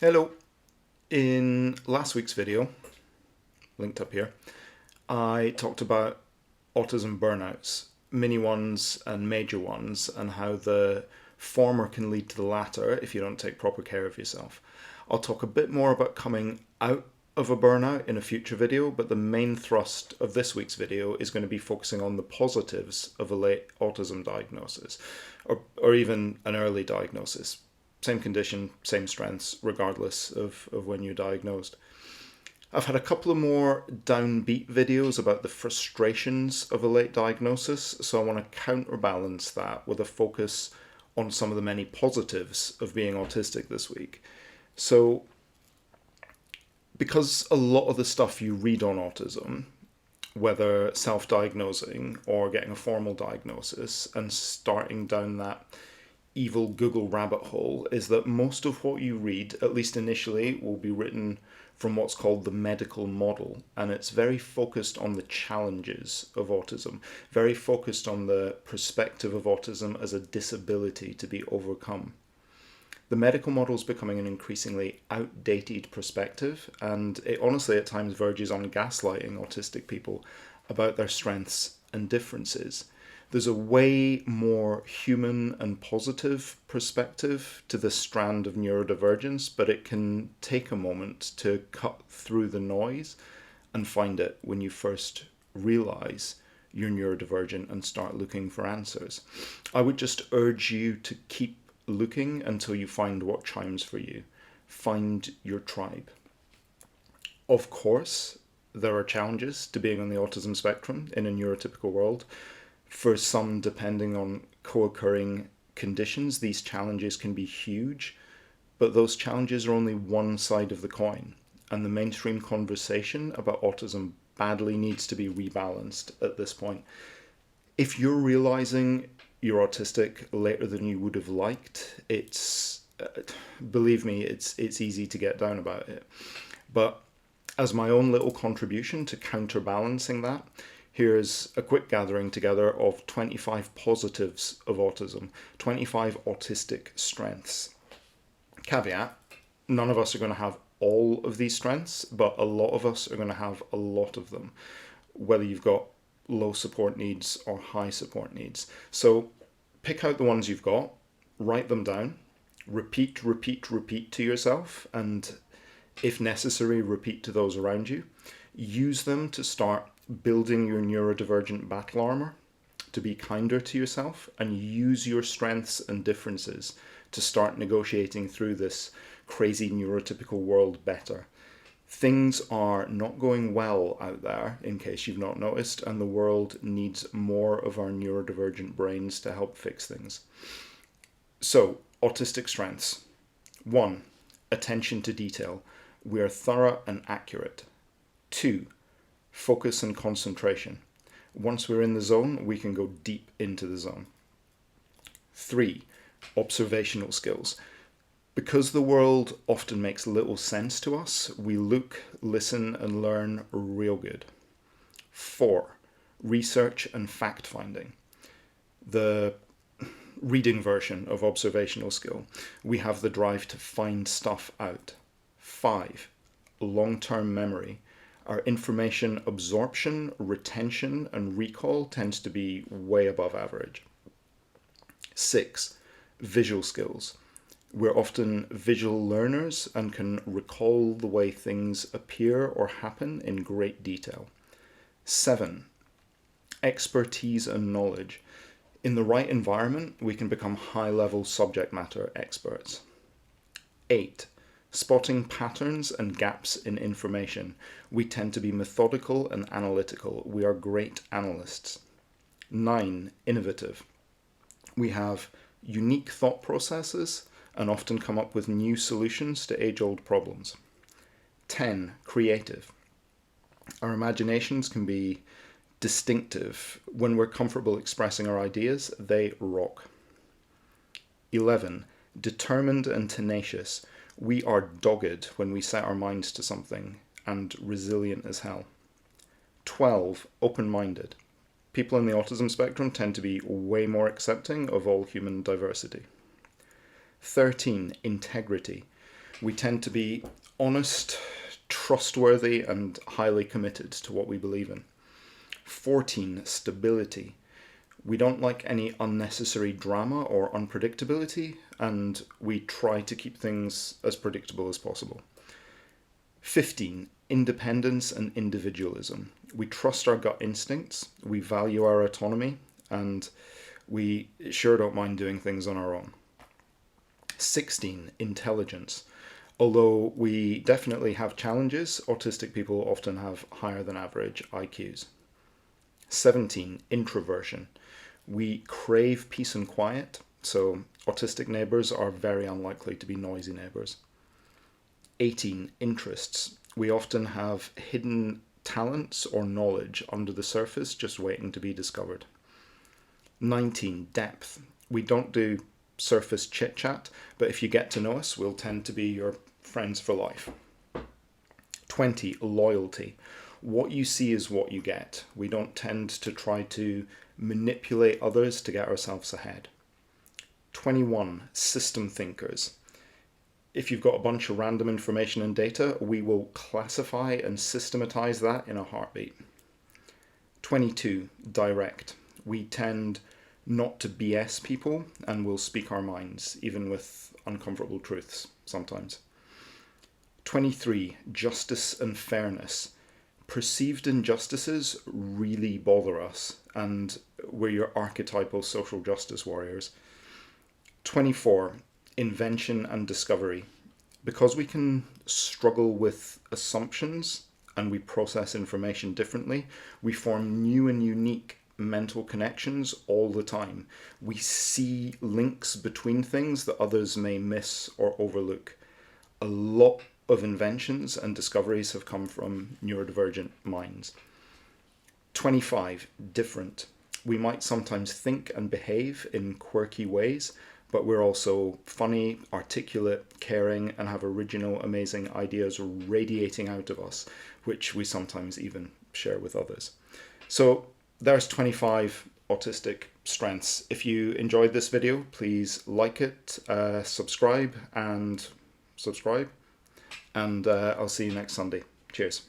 Hello. In last week's video, linked up here, I talked about autism burnouts, mini ones and major ones, and how the former can lead to the latter if you don't take proper care of yourself. I'll talk a bit more about coming out of a burnout in a future video, but the main thrust of this week's video is going to be focusing on the positives of a late autism diagnosis, or even an early diagnosis. Same condition, same strengths, regardless of when you're diagnosed. I've had a couple of more downbeat videos about the frustrations of a late diagnosis, so I want to counterbalance that with a focus on some of the many positives of being autistic this week. So, because a lot of the stuff you read on autism, whether self-diagnosing or getting a formal diagnosis and starting down that evil Google rabbit hole, is that most of what you read, at least initially, will be written from what's called the medical model, and it's very focused on the challenges of autism, very focused on the perspective of autism as a disability to be overcome. The medical model is becoming an increasingly outdated perspective, and it honestly at times verges on gaslighting autistic people about their strengths and differences. There's a way more human and positive perspective to this strand of neurodivergence, but it can take a moment to cut through the noise and find it when you first realize you're neurodivergent and start looking for answers. I would just urge you to keep looking until you find what chimes for you. Find your tribe. Of course, there are challenges to being on the autism spectrum in a neurotypical world. For some, depending on co-occurring conditions, these challenges can be huge, but those challenges are only one side of the coin, and the mainstream conversation about autism badly needs to be rebalanced at this point. If you're realizing you're autistic later than you would have liked, believe me, it's easy to get down about it. But as my own little contribution to counterbalancing that, here's a quick gathering together of 25 positives of autism, 25 autistic strengths. Caveat, none of us are going to have all of these strengths, but a lot of us are going to have a lot of them, whether you've got low support needs or high support needs. So pick out the ones you've got, write them down, repeat to yourself, and if necessary, repeat to those around you. Use them to start building your neurodivergent battle armour, to be kinder to yourself, and use your strengths and differences to start negotiating through this crazy neurotypical world better. Things are not going well out there, in case you've not noticed, and the world needs more of our neurodivergent brains to help fix things. So, autistic strengths. 1. Attention to detail. We are thorough and accurate. 2. Focus and concentration. Once we're in the zone, we can go deep into the zone. 3. Observational skills. Because the world often makes little sense to us, we look, listen, and learn real good. 4. Research and fact-finding. The reading version of observational skill. We have the drive to find stuff out. 5. Long-term memory. Our information absorption, retention, and recall tends to be way above average. 6. Visual skills. We're often visual learners and can recall the way things appear or happen in great detail. 7. Expertise and knowledge. In the right environment, we can become high-level subject matter experts. 8. Spotting patterns and gaps in information. We tend to be methodical and analytical. We are great analysts. 9. Innovative. We have unique thought processes and often come up with new solutions to age-old problems. 10. Creative. Our imaginations can be distinctive. When we're comfortable expressing our ideas, they rock. 11. Determined and tenacious. We are dogged when we set our minds to something, and resilient as hell. 12. Open-minded. People in the autism spectrum tend to be way more accepting of all human diversity. 13. Integrity. We tend to be honest, trustworthy, and highly committed to what we believe in. 14, stability. We don't like any unnecessary drama or unpredictability, and we try to keep things as predictable as possible. 15, independence and individualism. We trust our gut instincts, we value our autonomy, and we sure don't mind doing things on our own. 16, intelligence. Although we definitely have challenges, autistic people often have higher than average IQs. 17, introversion. We crave peace and quiet, so autistic neighbours are very unlikely to be noisy neighbours. 18, interests. We often have hidden talents or knowledge under the surface just waiting to be discovered. 19, depth. We don't do surface chit chat, but if you get to know us, we'll tend to be your friends for life. 20, loyalty. What you see is what you get. We don't tend to try to manipulate others to get ourselves ahead. 21, system thinkers. If you've got a bunch of random information and data, we will classify and systematize that in a heartbeat. 22, direct. We tend not to BS people and will speak our minds, even with uncomfortable truths sometimes. 23, justice and fairness. Perceived injustices really bother us, and we're your archetypal social justice warriors. 24, invention and discovery. Because we can struggle with assumptions and we process information differently, we form new and unique mental connections all the time. We see links between things that others may miss or overlook. A lot of inventions and discoveries have come from neurodivergent minds. 25, different. We might sometimes think and behave in quirky ways, but we're also funny, articulate, caring, and have original, amazing ideas radiating out of us, which we sometimes even share with others. So there's 25 autistic strengths. If you enjoyed this video, please like it, subscribe, and I'll see you next Sunday. Cheers.